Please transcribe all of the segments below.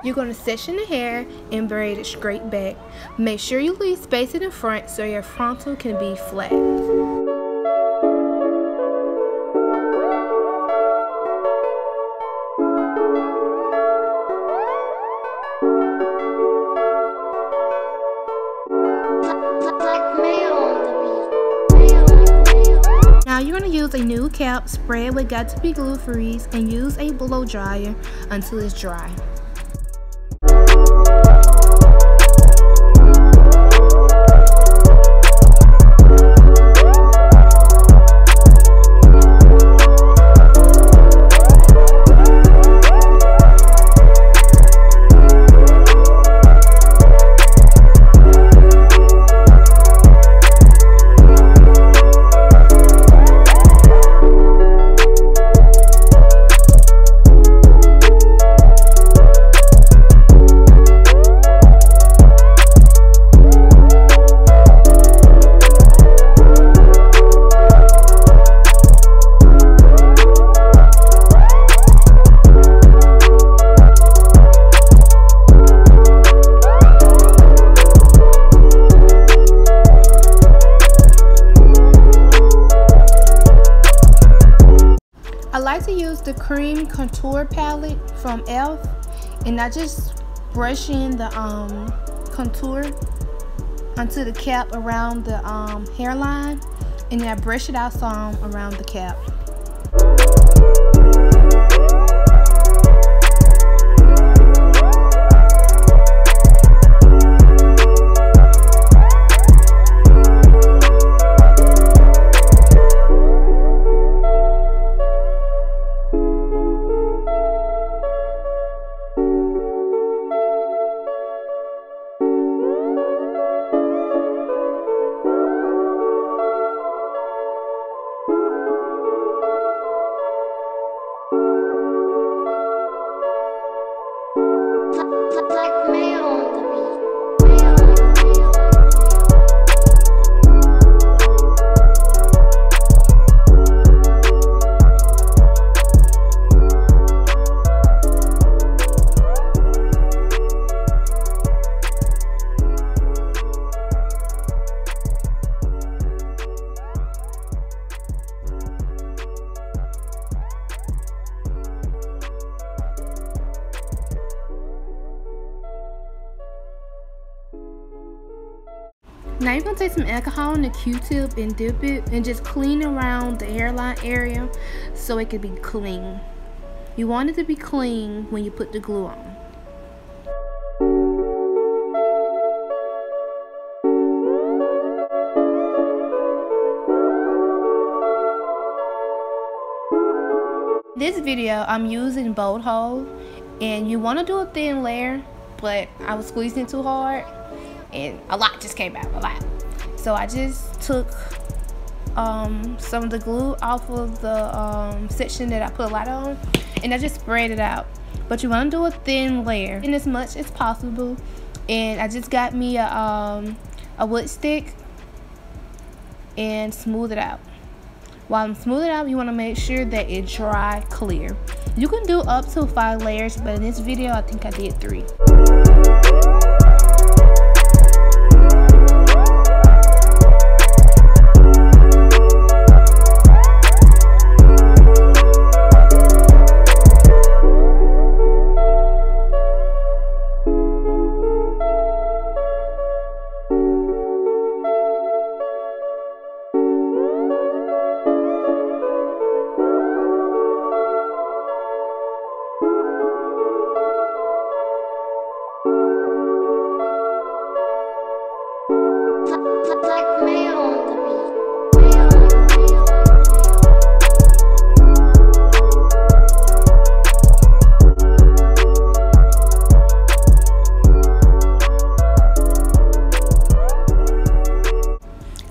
You're going to section the hair and braid it straight back. Make sure you leave space in the front so your frontal can be flat. Now you're going to use a new cap, spray it with Got To Be Glue Freeze, and use a blow dryer until it's dry. I like to use the cream contour palette from e.l.f. and I just brush in the contour onto the cap around the hairline, and then I brush it out some around the cap. Now you're going to take some alcohol and a Q-tip and dip it and just clean around the hairline area so it can be clean. You want it to be clean when you put the glue on. This video I'm using bolt hole, and you want to do a thin layer, but I was squeezing too hard and a lot just came out, a lot. So I just took some of the glue off of the section that I put a lot on, and I just spread it out. But you want to do a thin layer, and as much as possible. And I just got me a wood stick and smooth it out. While I'm smoothing it out, you want to make sure that it dry clear. You can do up to 5 layers, but in this video I think I did 3.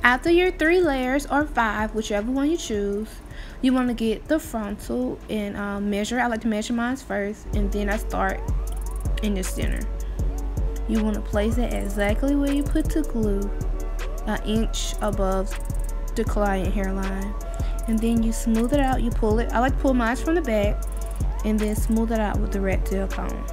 After your 3 layers or 5, whichever one you choose, you want to get the frontal and measure. I like to measure mine first, and then I start in the center. You want to place it exactly where you put the glue, an inch above the client hairline, and then you smooth it out. You pull it. I like to pull mine from the back and then smooth it out with the rat tail comb.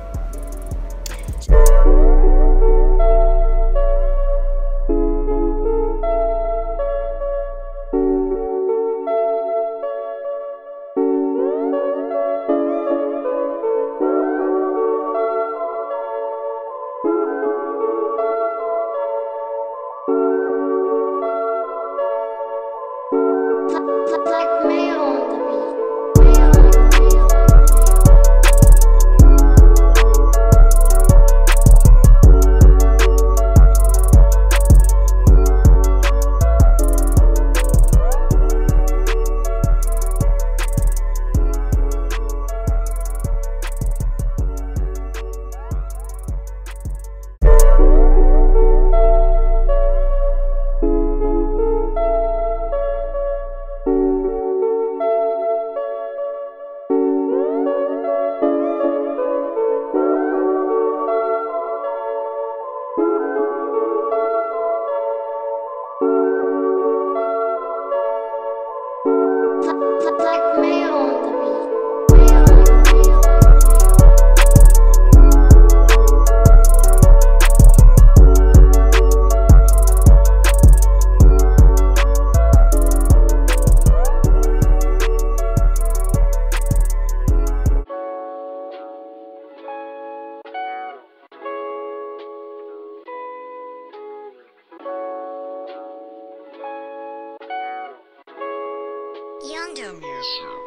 Younger music.